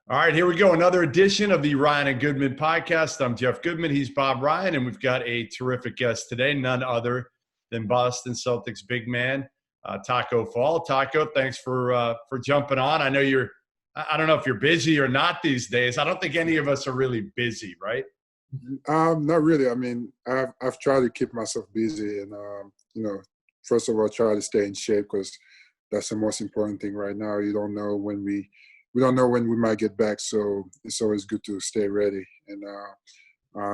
All right, here we go. Another edition of the Ryan and Goodman podcast. I'm Jeff Goodman. He's Bob Ryan, and we've got a terrific guest today, none other than Boston Celtics big man, Tacko Fall. Tacko, thanks for jumping on. I know I don't know if you're busy or not these days. I don't think any of us are really busy, right? Not really. I mean, I've tried to keep myself busy, and first of all, try to stay in shape because that's the most important thing right now. You don't know when we don't know when we might get back, so it's always good to stay ready. And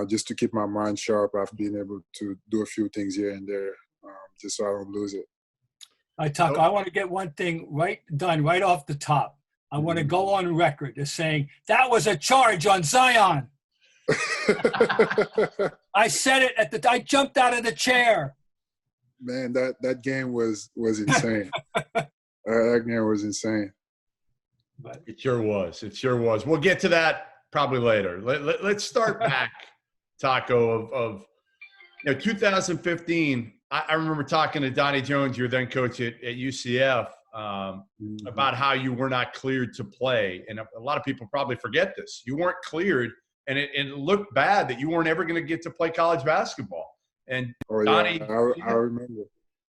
just to keep my mind sharp, I've been able to do a few things here and there, just so I don't lose it. All right, Tacko, I want to get one thing done right off the top. I want to go on record as saying that was a charge on Zion. I said it I jumped out of the chair. Man, that game was insane. That game was insane. But it sure was. It sure was. We'll get to that probably later. Let's start back, Tacko, of 2015. I remember talking to Donnie Jones, your then coach at UCF, about how you were not cleared to play. And a lot of people probably forget this. You weren't cleared, and it looked bad that you weren't ever going to get to play college basketball. And Donnie, I remember.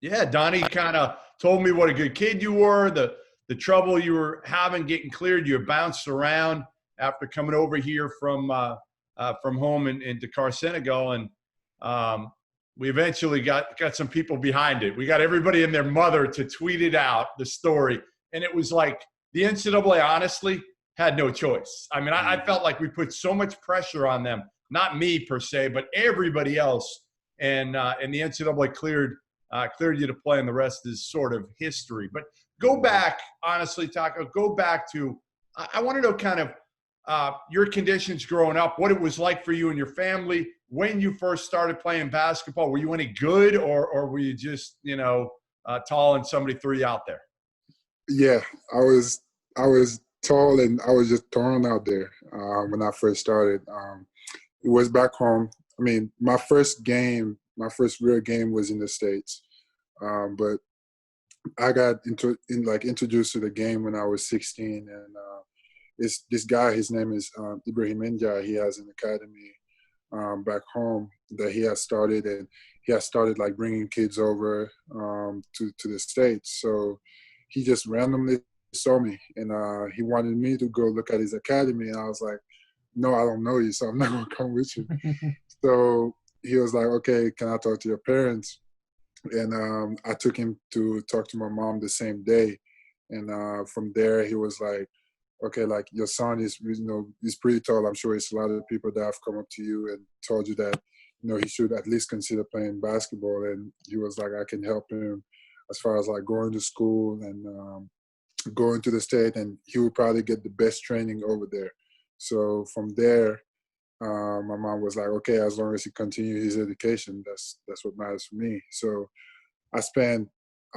Yeah, Donnie kind of told me what a good kid you were, the trouble you were having getting cleared. You had bounced around after coming over here from home in Dakar, Senegal, and we eventually got some people behind it. We got everybody and their mother to tweet it out, the story, and it was like the NCAA honestly had no choice. I mean, I felt like we put so much pressure on them, not me per se, but everybody else, and the NCAA cleared you to play, and the rest is sort of history. But go back, honestly, Tacko, go back to I want to know kind of your conditions growing up, what it was like for you and your family when you first started playing basketball. Were you any good, or were you just, tall and somebody threw you out there? Yeah, I was tall and I was just thrown out there when I first started. It was back home. I mean, my first real game was in the States, but I got introduced to the game when I was 16, and it's this guy. His name is Ibrahim Ndiaye. He has an academy back home that he has started, and he has started like bringing kids over to the States. So he just randomly saw me, and he wanted me to go look at his academy, and I was like, no, I don't know you, so I'm not gonna come with you. So he was like, okay, can I talk to your parents? And I took him to talk to my mom the same day. And from there, he was like, okay, like your son is, he's pretty tall. I'm sure it's a lot of people that have come up to you and told you that, he should at least consider playing basketball. And he was like, I can help him as far as like going to school and going to the state, and he would probably get the best training over there. So from there, my mom was like, okay, as long as he continues his education, that's what matters for me. So I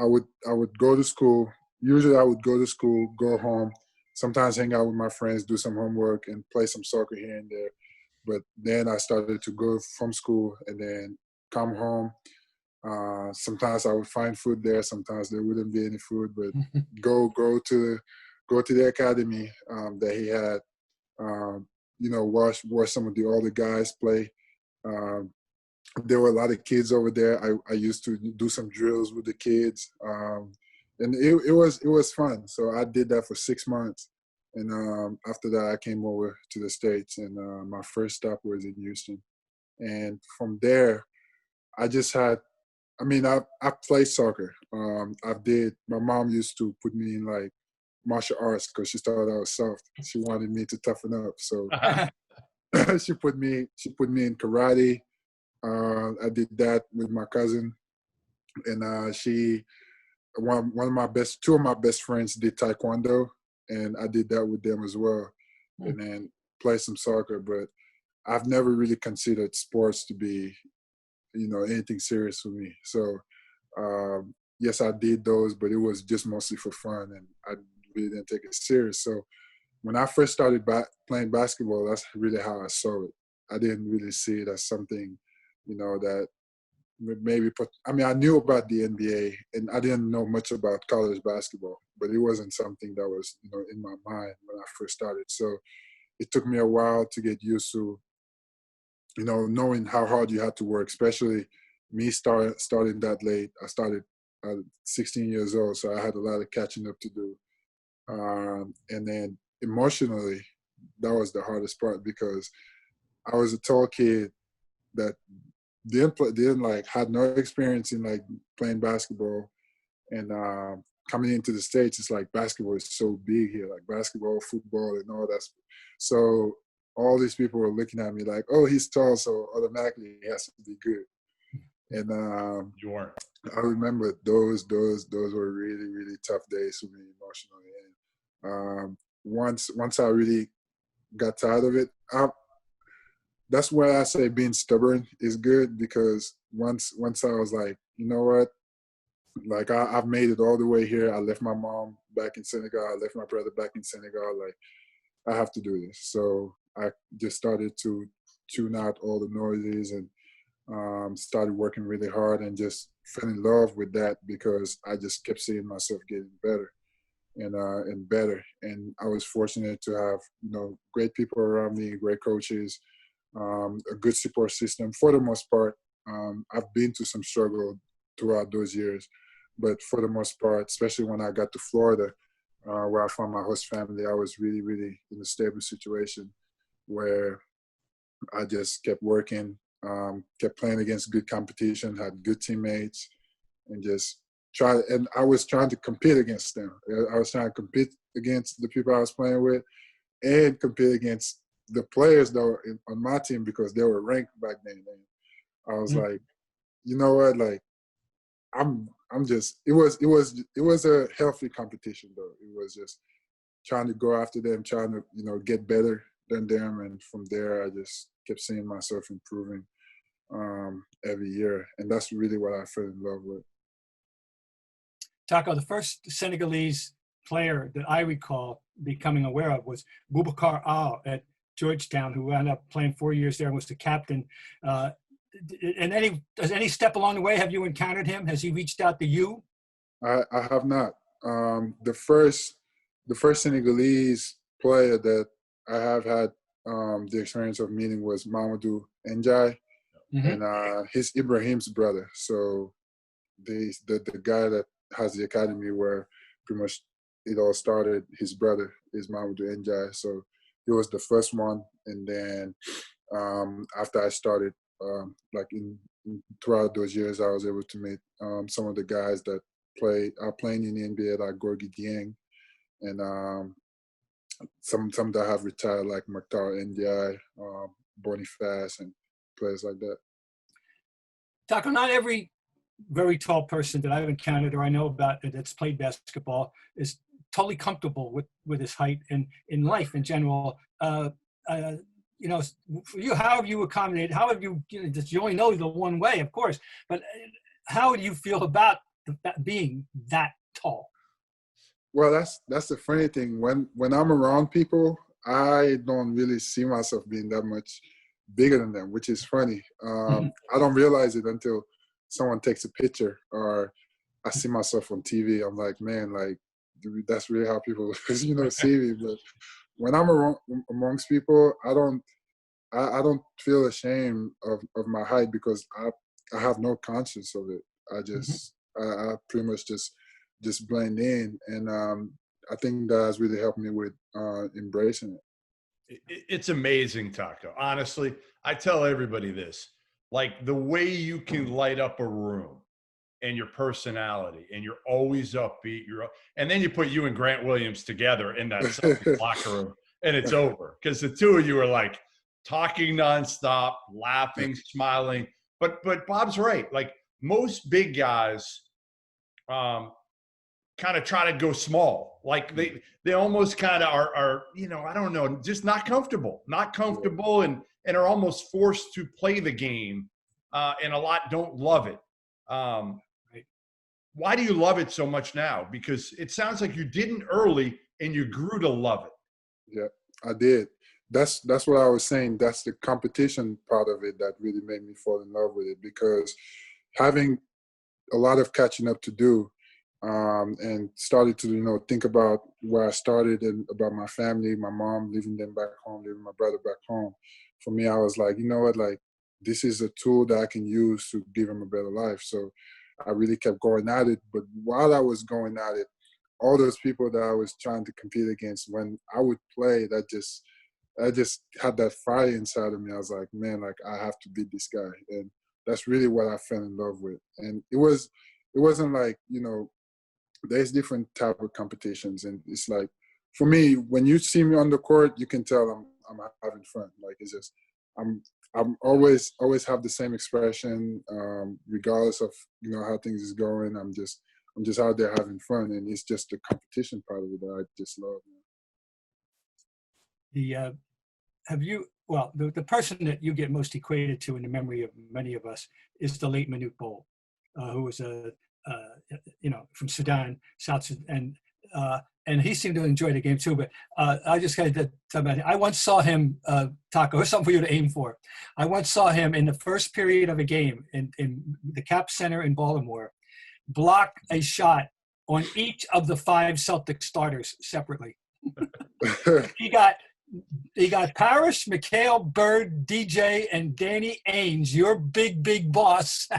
would go to school. Usually I would go to school, go home, sometimes hang out with my friends, do some homework, and play some soccer here and there. But then I started to go from school and then come home. Sometimes I would find food there. Sometimes there wouldn't be any food, but go to the academy that he had. Watch some of the older guys play. There were a lot of kids over there. I used to do some drills with the kids, and it was fun. So I did that for 6 months, and after that I came over to the States, and my first stop was in Houston. And from there, I played soccer. My mom used to put me in like martial arts because she thought I was soft. She wanted me to toughen up, so she put me in karate. I did that with my cousin, and two of my best friends did taekwondo, and I did that with them as well, and then play some soccer. But I've never really considered sports to be, anything serious for me. So yes, I did those, but it was just mostly for fun, and I really didn't take it serious. So when I first started playing basketball, that's really how I saw it. I didn't really see it as something, that maybe put. I mean, I knew about the NBA, and I didn't know much about college basketball, but it wasn't something that was, in my mind when I first started. So it took me a while to get used to, knowing how hard you had to work, especially me starting that late. I started at 16 years old, so I had a lot of catching up to do. And then emotionally, that was the hardest part because I was a tall kid that had no experience in like playing basketball, and coming into the States, it's like basketball is so big here, like basketball, football, and all that. So all these people were looking at me like, oh, he's tall, so automatically he has to be good. And You weren't. I remember those were really, really tough days for me emotionally. And once I really got tired of it, that's where I say being stubborn is good, because once I was like, you know what, like I've made it all the way here. I left my mom back in Senegal. I left my brother back in Senegal. Like, I have to do this. So I just started to tune out all the noises and started working really hard and just fell in love with that, because I just kept seeing myself getting better and better. And I was fortunate to have, great people around me, great coaches, a good support system for the most part. I've been through some struggle throughout those years, but for the most part, especially when I got to Florida, where I found my host family, I was really, really in a stable situation where I just kept working, kept playing against good competition, had good teammates, and and I was trying to compete against them. I was trying to compete against the people I was playing with and compete against the players that were on my team, because they were ranked back then. And I was like, you know what, like, I'm just, it was a healthy competition though. It was just trying to go after them, trying to, get better than them. And from there, I just kept seeing myself improving every year. And that's really what I fell in love with. Tacko, the first Senegalese player that I recall becoming aware of was Boubacar Al at Georgetown, who ended up playing 4 years there and was the captain. And any step along the way, have you encountered him? Has he reached out to you? I have not. The first Senegalese player that I have had the experience of meeting was Mamadou Ndiaye, and he's Ibrahim's brother. So the guy that has the academy where pretty much it all started, his brother is Mamadou Ndiaye. So he was the first one, and then after I started, throughout those years, I was able to meet some of the guys that are playing in the NBA, like Gorgui Dieng, and some that have retired, like Mokhtar Ndiaye, Boniface, and players like that. Tacko, not every very tall person that I've encountered or I know about that's played basketball is totally comfortable with his height and in life in general. For you, how have you accommodated? How have you? You only know the one way, of course. But how do you feel about that being that tall? Well, that's the funny thing. When I'm around people, I don't really see myself being that much bigger than them, which is funny. I don't realize it until someone takes a picture or I see myself on TV. I'm like, man, like, dude, that's really how people see me. But when I'm amongst people, I don't feel ashamed of my height, because I have no conscience of it. I pretty much just blend in, and I think that has really helped me with embracing it. It's amazing, Tacko. Honestly, I tell everybody this, like the way you can light up a room and your personality, and you're always upbeat. And then you put you and Grant Williams together in that Celtics locker room, and it's over, because the two of you are like talking nonstop, laughing, smiling. But Bob's right. Like most big guys, kind of try to go small. Like they almost kind of are, I don't know, just not comfortable, and are almost forced to play the game. And a lot don't love it. Why do you love it so much now? Because it sounds like you didn't early and you grew to love it. Yeah, I did. That's what I was saying. That's the competition part of it that really made me fall in love with it, because having a lot of catching up to do, and started to think about where I started and about my family, my mom, leaving them back home, leaving my brother back home. For me, I was like, you know what, like this is a tool that I can use to give him a better life. So I really kept going at it. But while I was going at it, all those people that I was trying to compete against, when I would play, I just had that fire inside of me. I was like, man, like I have to beat this guy. And that's really what I fell in love with. And it wasn't like, there's different type of competitions. And it's like, for me, when you see me on the court, you can tell I'm having fun. Like it's just, I'm always have the same expression, regardless of, how things is going. I'm just out there having fun. And it's just the competition part of it that I just love. The person that you get most equated to in the memory of many of us is the late Manute Bol, who was from Sudan, South Sudan, and he seemed to enjoy the game too. But I just got to tell about him. I once saw him, Tacko. Here's something for you to aim for. I once saw him in the first period of a game in the Cap Center in Baltimore, block a shot on each of the 5 Celtic starters separately. He got Parrish, Mikhail, Bird, DJ, and Danny Ainge, your big boss,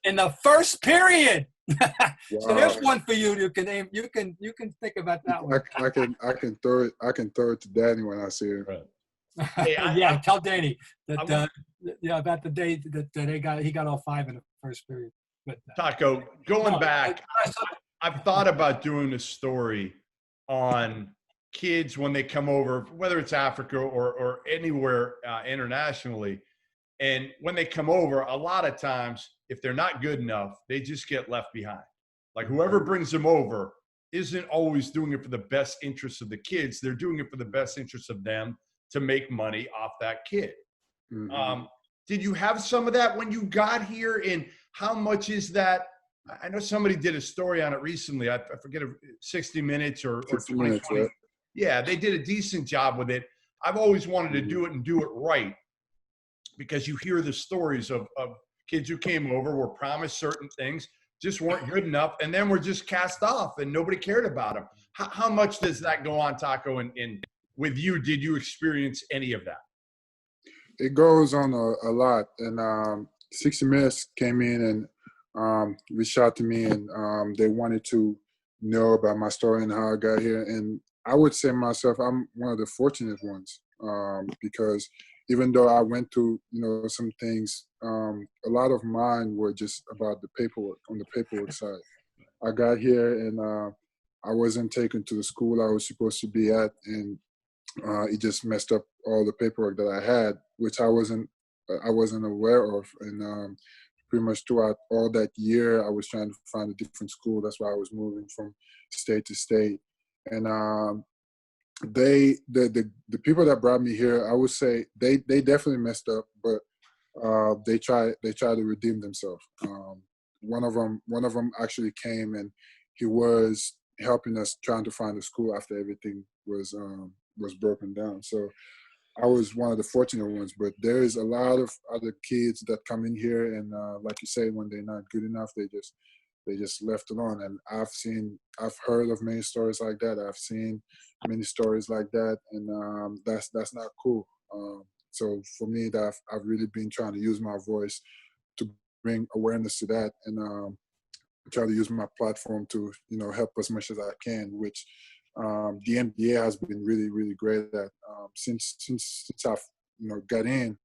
in the first period. Wow. So there's one for you. You can aim. You can think about that one. I can throw it. I can throw it to Danny when I see him. Right. Hey, tell Danny that about the day that he got all 5 in the first period. But Tacko, going back, I've thought about doing a story on kids when they come over, whether it's Africa or anywhere internationally. And when they come over, a lot of times, if they're not good enough, they just get left behind. Like whoever brings them over isn't always doing it for the best interests of the kids. They're doing it for the best interests of them to make money off that kid. Mm-hmm. Did you have some of that when you got here? And how much is that? I know somebody did a story on it recently. I forget, 60 Minutes or 20 minutes. Right? Yeah, they did a decent job with it. I've always wanted to do it and do it right, because you hear the stories of kids who came over, were promised certain things, just weren't good enough, and then were just cast off and nobody cared about them. How much does that go on, Tacko? And with you, did you experience any of that? It goes on a lot. And 60 Minutes came in and reached out to me, and they wanted to know about my story and how I got here. And I would say myself, I'm one of the fortunate ones, because even though I went through, some things, a lot of mine were just about the paperwork, on the paperwork side. I got here and I wasn't taken to the school I was supposed to be at, and it just messed up all the paperwork that I had, which I wasn't aware of. And pretty much throughout all that year, I was trying to find a different school. That's why I was moving from state to state. And the people that brought me here, I would say they definitely messed up, but they try to redeem themselves. One of them actually came, and he was helping us trying to find a school after everything was broken down. So I was one of the fortunate ones, but there is a lot of other kids that come in here, and like you say, when they're not good enough, they just left alone. And I've heard of many stories like that. I've seen many stories like that, and that's not cool. So for me, I've really been trying to use my voice to bring awareness to that, and try to use my platform to help as much as I can, which the NBA has been really, really great at. Since I've got in,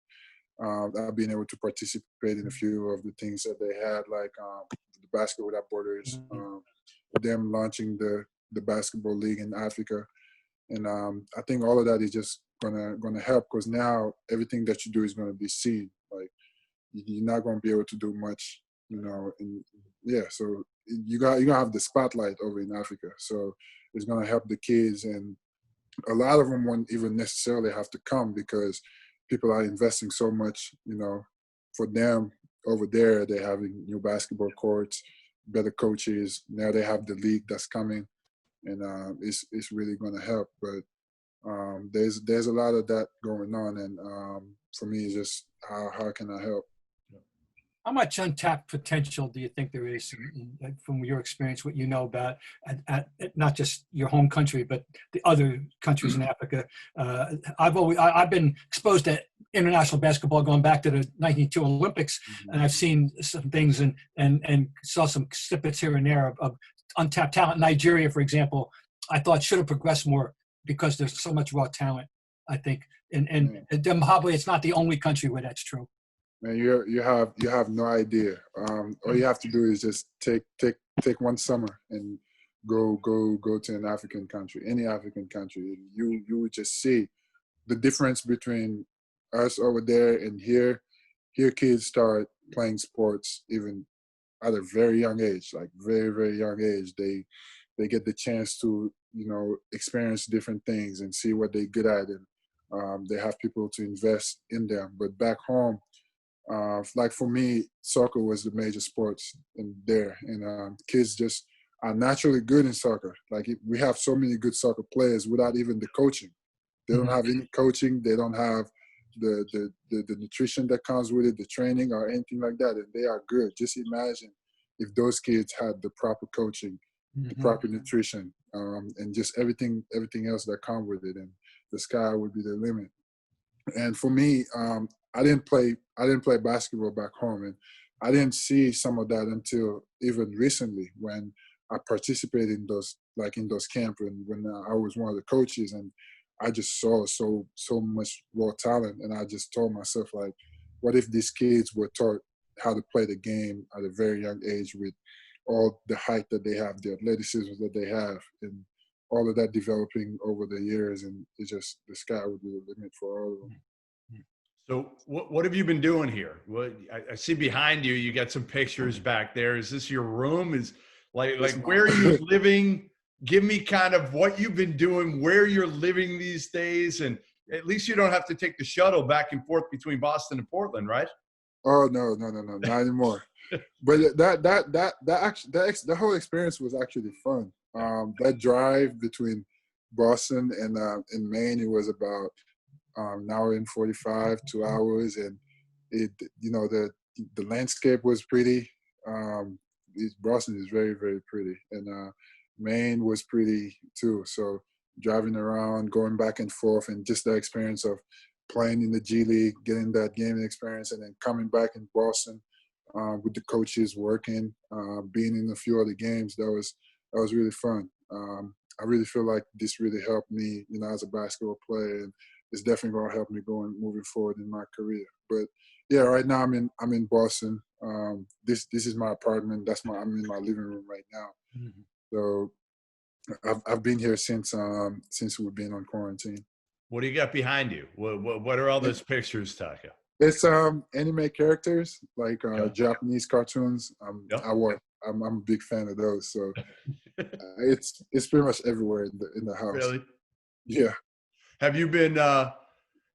I've been able to participate in a few of the things that they had, like the Basketball Without Borders, them launching the basketball league in Africa, and I think all of that is just gonna help, because now everything that you do is gonna be seen. Like you're not gonna be able to do much, so you're gonna have the spotlight over in Africa. So it's gonna help the kids, and a lot of them won't even necessarily have to come, because people are investing so much, for them over there. They're having new basketball courts, better coaches. Now they have the league that's coming, and it's really going to help. But there's a lot of that going on, and for me, it's just how can I help? How much untapped potential do you think there is from your experience, what you know about not just your home country, but the other countries in Africa? I've been exposed to international basketball going back to the 1992 Olympics, and I've seen some things and saw some snippets here and there of untapped talent. Nigeria, for example, I thought should have progressed more because there's so much raw talent, I think. And Zimbabwe, it's not the only country where that's true. Man, you have no idea. All you have to do is just take one summer and go to an African country, any African country. You would just see the difference between us over there and here. Here, kids start playing sports even at a very young age, like very, very young age. They get the chance to experience different things and see what they're good at, and they have people to invest in them. But back home, like for me, soccer was the major sports in there, and kids just are naturally good in soccer. Like we have so many good soccer players without even the coaching. They don't have any coaching. They don't have the nutrition that comes with it, the training or anything like that, and they are good. Just imagine if those kids had the proper coaching, the proper nutrition, and just everything else that comes with it, and the sky would be the limit. And for me, I didn't play basketball back home, and I didn't see some of that until even recently when I participated in those camps, and when I was one of the coaches, and I just saw so much raw talent, and I just told myself, like, what if these kids were taught how to play the game at a very young age with all the height that they have, the athleticism that they have, and all of that developing over the years, and it's just the sky would be the limit for all of them. So what have you been doing here? I see behind you, you got some pictures back there. Is this your room? Is like where are you living? Give me kind of what you've been doing, where you're living these days, and at least you don't have to take the shuttle back and forth between Boston and Portland, right? Oh no, not anymore. But that whole experience was actually fun. That drive between Boston and Maine, it was about an hour and 45, 2 hours, and the landscape was pretty. Boston is very, very pretty, and Maine was pretty too. So driving around, going back and forth, and just the experience of playing in the G League, getting that gaming experience, and then coming back in Boston with the coaches, working, being in a few other games. That was really fun. I really feel like this really helped me, as a basketball player, and it's definitely going to help me moving forward in my career. But yeah, right now I'm in Boston. This is my apartment. I'm in my living room right now. So I've been here since we've been on quarantine. What do you got behind you? What are all those pictures, Tacko? It's anime characters, like Japanese cartoons. Yep. I'm a big fan of those. So it's pretty much everywhere in the house. Really? Yeah. Have you been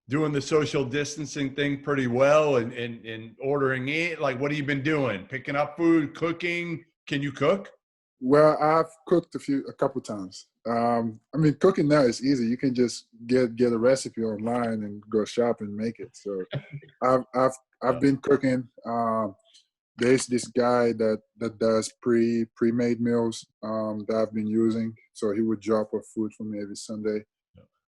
doing the social distancing thing pretty well and ordering it? Like, what have you been doing? Picking up food, cooking? Can you cook? Well, I've cooked a couple times. Cooking now is easy. You can just get a recipe online and go shop and make it. So I've been cooking. There's this guy that does pre-made meals that I've been using. So he would drop off food for me every Sunday,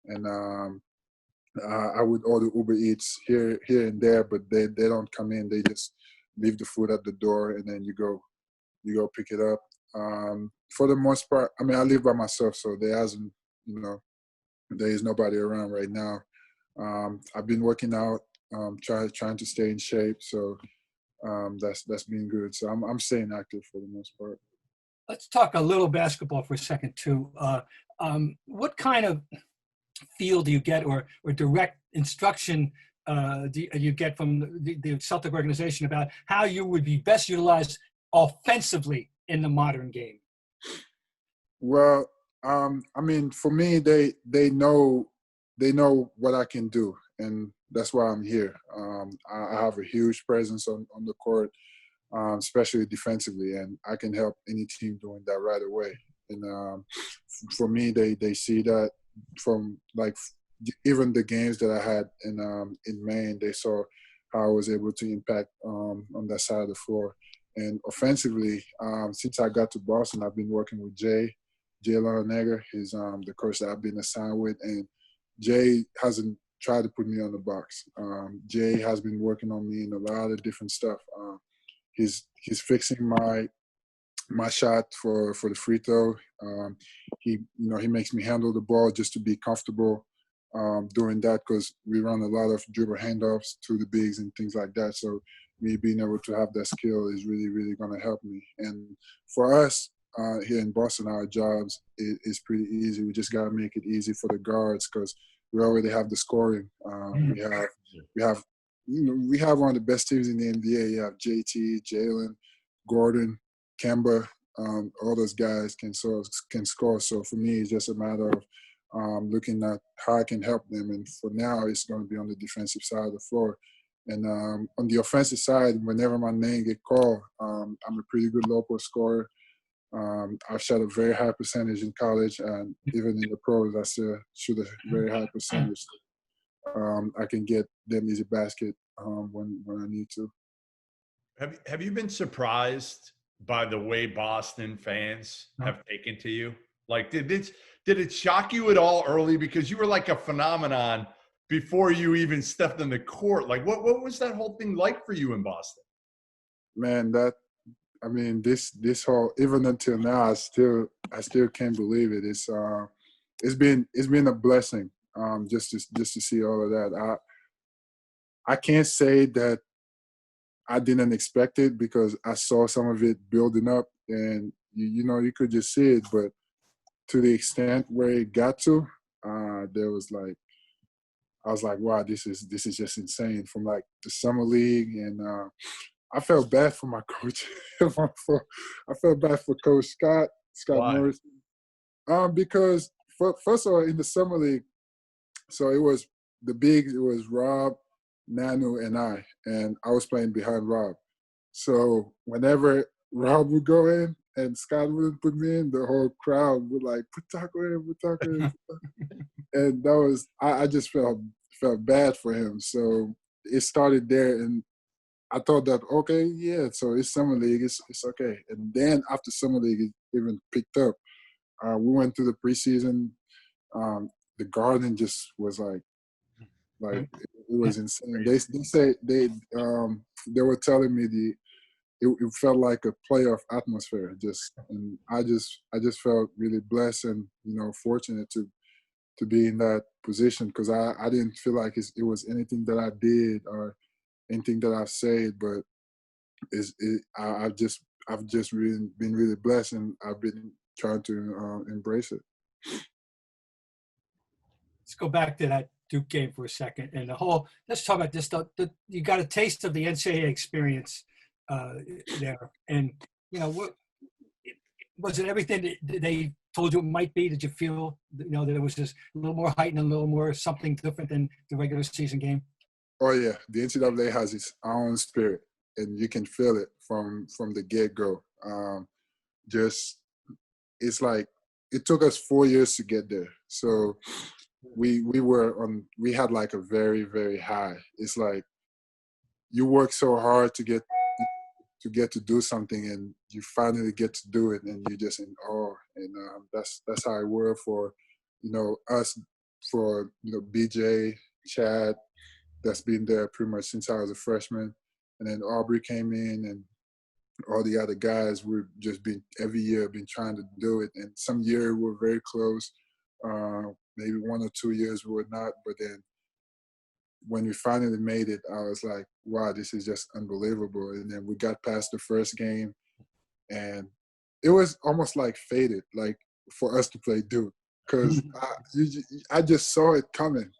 and I would order Uber Eats here and there, but they don't come in. They just leave the food at the door, and then you go pick it up. For the most part, I live by myself, so there is nobody around right now. I've been working out, trying to stay in shape, so that's been good. So I'm staying active for the most part. Let's talk a little basketball for a second too. What kind of feel do you get, or direct instruction do you get from the Celtic organization about how you would be best utilized offensively in the modern game? Well, for me, they know what I can do, and that's why I'm here. I have a huge presence on the court, especially defensively, and I can help any team doing that right away. And for me, they see that from like even the games that I had in Maine. They saw how I was able to impact on that side of the floor. And offensively, since I got to Boston, I've been working with Jay Larranaga. He's the coach that I've been assigned with, and Jay hasn't tried to put me on the box. Jay has been working on me in a lot of different stuff. He's fixing my shot for the free throw. He makes me handle the ball just to be comfortable doing that, because we run a lot of dribble handoffs to the bigs and things like that. So me being able to have that skill is really, really going to help me. And for us here in Boston, our jobs is pretty easy. We just got to make it easy for the guards, because we already have the scoring. We have one of the best teams in the NBA. You have JT, Jalen, Gordon, Kemba. All those guys can score. So for me, it's just a matter of looking at how I can help them. And for now, it's going to be on the defensive side of the floor. And on the offensive side, whenever my name get called, I'm a pretty good low post scorer. I've shot a very high percentage in college, and even in the pros, I still shoot a very high percentage. I can get them easy basket when I need to. Have you been surprised by the way Boston fans have taken to you? Like, did it shock you at all early, because you were like a phenomenon before you even stepped on the court? Like, what was that whole thing like for you in Boston? Man, this whole, even until now, I still can't believe it. It's been a blessing just to see all of that. I can't say that I didn't expect it, because I saw some of it building up, and you could just see it. But to the extent where it got to, I was like, wow, this is just insane. From like the summer league, and I felt bad for my coach. I felt bad for Coach Scott Why? Morris, because first of all, in the summer league, so it was the bigs. It was Rob, Nanu, and I was playing behind Rob. So whenever Rob would go in and Scott wouldn't put me in, the whole crowd would like, put Tacko in, put Tacko in. And that was, I just felt bad for him. So it started there, and I thought that, okay, yeah, so it's summer league, it's okay. And then after summer league, it even picked up. We went through the preseason. The Garden just was like it was insane. They were telling me it felt like a playoff atmosphere. And I just felt really blessed and fortunate to be in that position, because I didn't feel like it was anything that I did or anything that I've said, but I've just really been really blessed, and I've been trying to embrace it. Let's go back to that Duke game for a second, and let's talk about this. You got a taste of the NCAA experience there, and what was it? Everything that they told you it might be? Did you feel that it was just a little more heightened, a little more something different than the regular season game? Oh yeah, the NCAA has its own spirit, and you can feel it from the get-go. It's like it took us 4 years to get there. So we had like a very, very high. It's like you work so hard to get to do something, and you finally get to do it, and you're just in awe. And that's how it worked for us, for BJ, Chad, that's been there pretty much since I was a freshman, and then Aubrey came in, and all the other guys. We've just been every year been trying to do it, and some year we were very close. Maybe 1 or 2 years we were not, but then when we finally made it, I was like, wow, this is just unbelievable. And then we got past the first game, and it was almost like fated, like for us to play Duke, because I just saw it coming.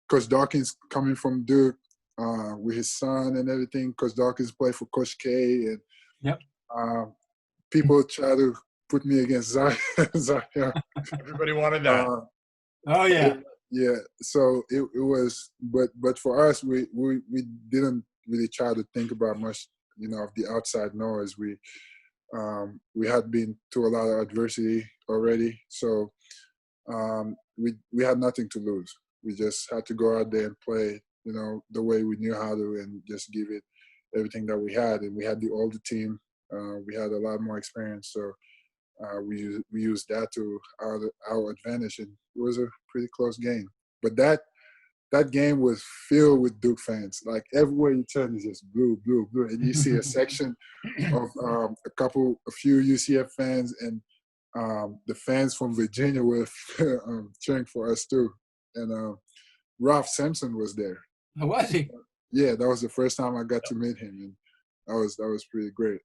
Coach Dawkins coming from Duke with his son and everything. Coach Dawkins played for Coach K, and Yep. People try to put me against Zion. Everybody wanted that. Oh yeah. Yeah. So it was, but for us, we didn't really try to think about much, of the outside noise. We had been to a lot of adversity already, so we had nothing to lose. We just had to go out there and play the way we knew how to, and just give it everything that we had. And we had the older team. We had a lot more experience, so we used that to our advantage, and it was a pretty close game. But that game was filled with Duke fans. Like everywhere you turn is just blue, blue, blue, and you see a section of a few UCF fans, and the fans from Virginia were cheering for us too. And Ralph Sampson was there. Oh, was he? Yeah, that was the first time I got to meet him, and that was pretty great.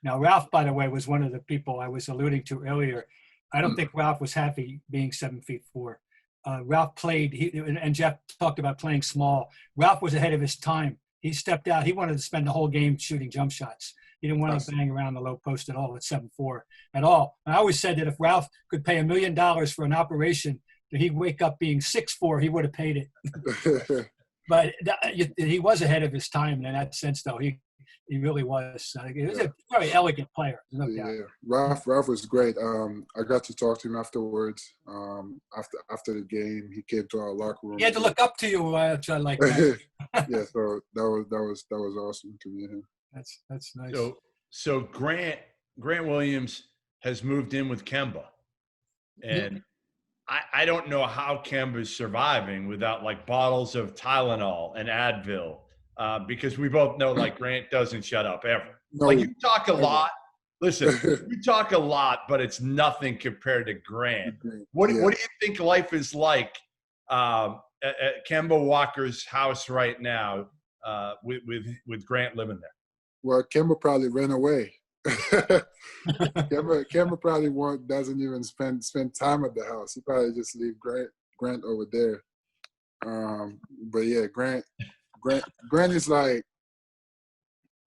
Now, Ralph, by the way, was one of the people I was alluding to earlier. I don't think Ralph was happy being 7'4". Ralph played, and Jeff talked about playing small. Ralph was ahead of his time. He stepped out. He wanted to spend the whole game shooting jump shots. He didn't want to bang around the low post at all at 7'4" at all. And I always said that if Ralph could pay $1 million for an operation, that he'd wake up being 6'4", he would have paid it. But he was ahead of his time in that sense, though. He really was. He was a very elegant player. No doubt. Yeah, Ralph was great. I got to talk to him afterwards. After the game, he came to our locker room. He had to look up to you, like that. Yeah, so that was awesome to meet him. That's nice. Mm-hmm. So Grant Williams has moved in with Kemba, and I don't know how Kemba's surviving without like bottles of Tylenol and Advil. Because we both know, like, Grant doesn't shut up ever. No, like, you talk a lot. Listen, you talk a lot, but it's nothing compared to Grant. What do you think life is like at Kemba Walker's house right now with Grant living there? Well, Kemba probably ran away. Kemba probably doesn't even spend time at the house. He probably just leave Grant over there. But yeah, Grant is like,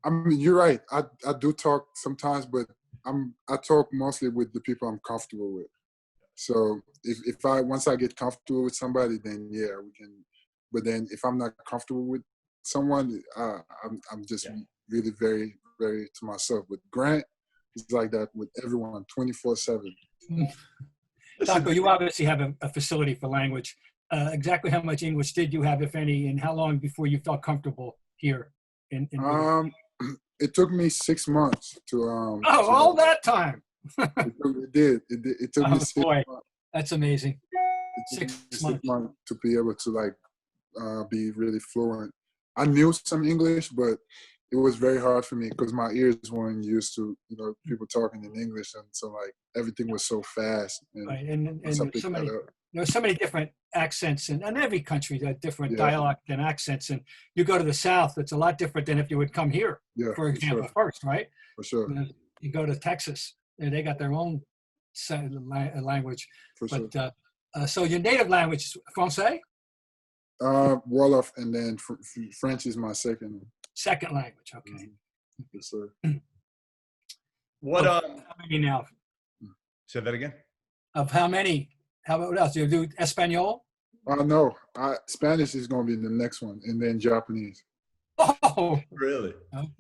I mean, you're right. I do talk sometimes, but I talk mostly with the people I'm comfortable with. So if once I get comfortable with somebody, then yeah, we can. But then if I'm not comfortable with someone, I'm just really very, very to myself. But Grant is like that with everyone, 24/7. Tacko, you obviously have a facility for language. Exactly how much English did you have, if any, and how long before you felt comfortable here? It took me 6 months to. All that time. It did. It took me 6 months. That's amazing. It took me 6 months to be able to be really fluent. I knew some English, but it was very hard for me because my ears weren't used to people talking in English, and so everything was so fast. And, right. And there's so many different accents, and every country has different dialect and accents. And you go to the South, it's a lot different than if you would come here, for example, first, right? For sure. You go to Texas, and they got their own language. For sure. So your native language is Francais? Wolof, and then French is my second. Second language, okay. Mm-hmm. Yes, sir. How many now? Say that again? Of how many? What else? Do you do Espanol? No. Spanish is going to be the next one, and then Japanese. Oh, really?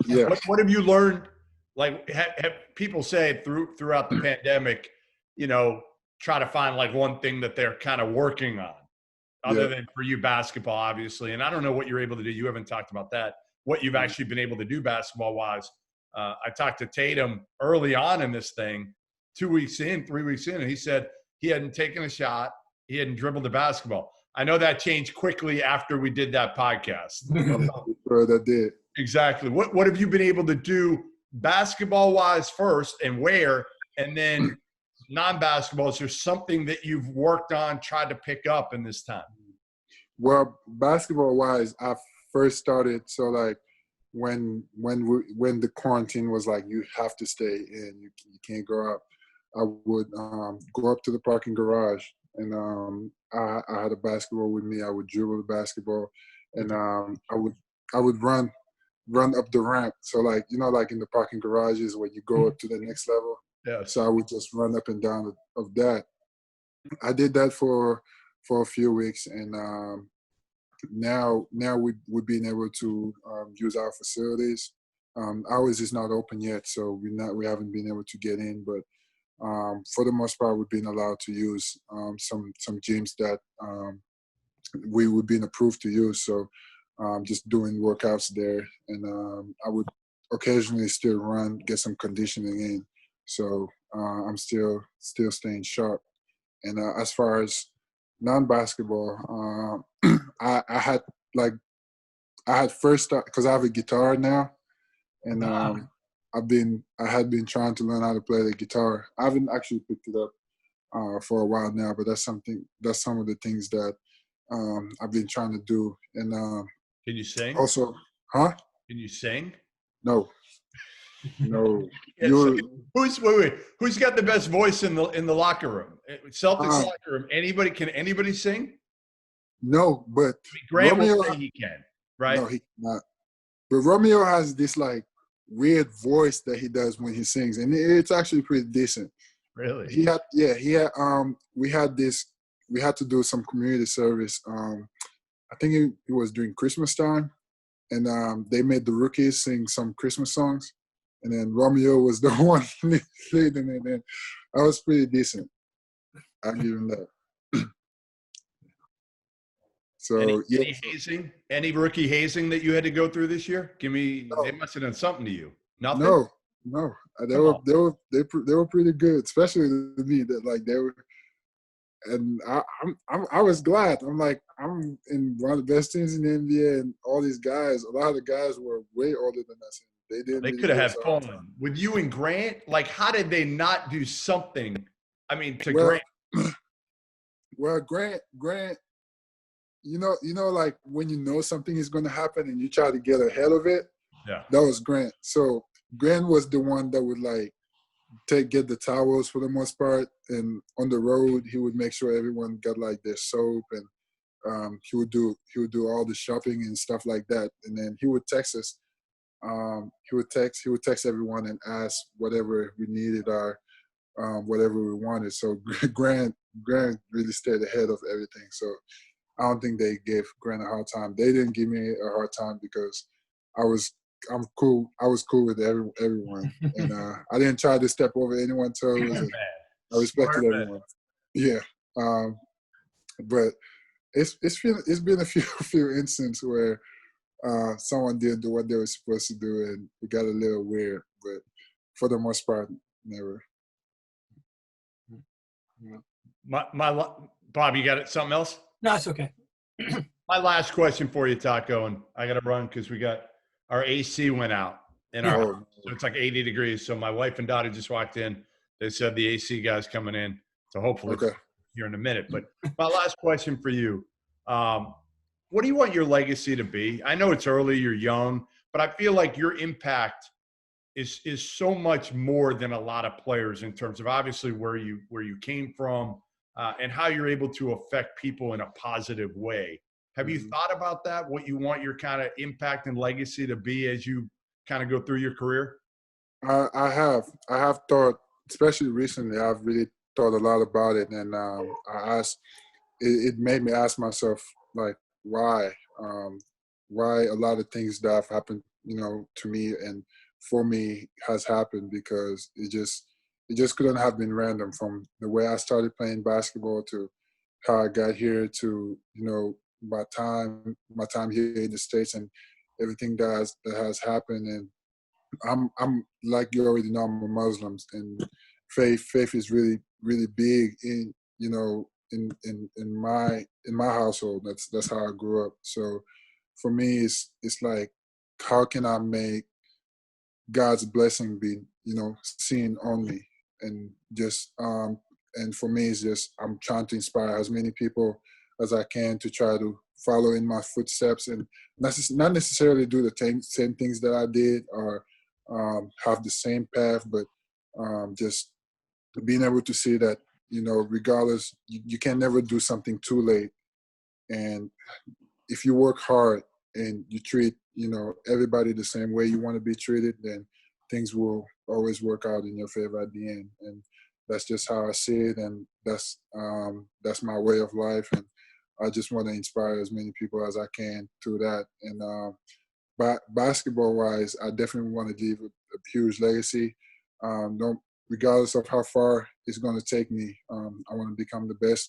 Yeah. What have you learned? Like, have people say throughout the pandemic, try to find one thing that they're kind of working on, other than for you basketball, obviously. And I don't know what you're able to do. You haven't talked about that. What you've actually been able to do basketball-wise. I talked to Tatum early on in this thing, 3 weeks in, and he said he hadn't taken a shot. He hadn't dribbled the basketball. I know that changed quickly after we did that podcast. Sure, that did. Exactly. What have you been able to do basketball-wise first, and where? And then non-basketball, is there something that you've worked on, tried to pick up in this time? Well, basketball-wise, I first started when the quarantine was you have to stay in, you can't go out. I would go up to the parking garage, and I had a basketball with me. I would dribble the basketball, and I would run up the ramp. So in the parking garages where you go up to the next level. Yeah. So I would just run up and down of that. I did that for a few weeks, and now we've been able to use our facilities. Ours is not open yet, so we haven't been able to get in. But for the most part, we've been allowed to use some gyms that we were being approved to use. So just doing workouts there, and I would occasionally still run, get some conditioning in. So I'm still staying sharp. And as far as non-basketball, I had like I had first because I have a guitar now, and I had been trying to learn how to play the guitar. I haven't actually picked it up for a while now, but that's some of the things that I've been trying to do. And Can you sing? also, huh? Can you sing? No. Wait. Who's got the best voice in the locker room? Celtics locker room. Can anybody sing? No, but Grant Romeo, will say he can, right? No, he cannot. But Romeo has this like weird voice that he does when he sings, and it's actually pretty decent. Really? We had to do some community service. I think it was during Christmas time, and they made the rookies sing some Christmas songs, and then Romeo was the one leading it, and that was pretty decent. I'll give him that. So any hazing? Any rookie hazing that you had to go through this year? They must have done something to you. Nothing. No. They were pretty good, especially to me. That like they were, and I was glad. I'm like I'm in one of the best teams in the NBA, and all these guys. A lot of the guys were way older than us. They didn't. They could have had fun with you and Grant. Like, how did they not do something? I mean, Grant. Well, Grant. You know, like when you know something is going to happen and you try to get ahead of it. Yeah. That was Grant. So Grant was the one that would like get the towels for the most part, and on the road he would make sure everyone got like their soap, and he would do all the shopping and stuff like that, and then he would text us. He would text everyone and ask whatever we needed or whatever we wanted. So Grant really stayed ahead of everything. So I don't think they gave Grant a hard time. They didn't give me a hard time because I'm cool. I was cool with everyone, and I didn't try to step over anyone's toes. And I respected everyone. Yeah, but it's been a few instances where someone didn't do what they were supposed to do, and it got a little weird. But for the most part, never. Bob, you got it? Something else? No, it's okay. My last question for you, Tacko, and I got to run because we got our AC went out in our house. So it's like 80 degrees. So my wife and daughter just walked in. They said the AC guy's coming in. So hopefully here in a minute. But my last question for you, what do you want your legacy to be? I know it's early, you're young, but I feel like your impact is so much more than a lot of players in terms of obviously where you came from, and how you're able to affect people in a positive way. Have you thought about that, what you want your kind of impact and legacy to be as you kind of go through your career? I have thought, especially recently, I've really thought a lot about it. And it made me ask myself, like, why a lot of things that have happened, to me and for me has happened, because it just couldn't have been random, from the way I started playing basketball to how I got here to, my time here in the States and everything that has happened. And I'm like you already know, I'm a Muslim, and faith is really, really big in, in my household. That's how I grew up. So for me, it's like, how can I make God's blessing be, seen on me? And just and for me, it's just I'm trying to inspire as many people as I can to try to follow in my footsteps, and not necessarily do the same things that I did or have the same path, but just being able to see that, regardless, you can never do something too late. And if you work hard and you treat, everybody the same way you want to be treated, then things will always work out in your favor at the end. And that's just how I see it, and that's my way of life. And I just want to inspire as many people as I can through that. And basketball-wise, I definitely want to leave a huge legacy. Regardless of how far it's going to take me, I want to become the best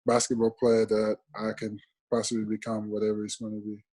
basketball player that I can possibly become whatever it's going to be.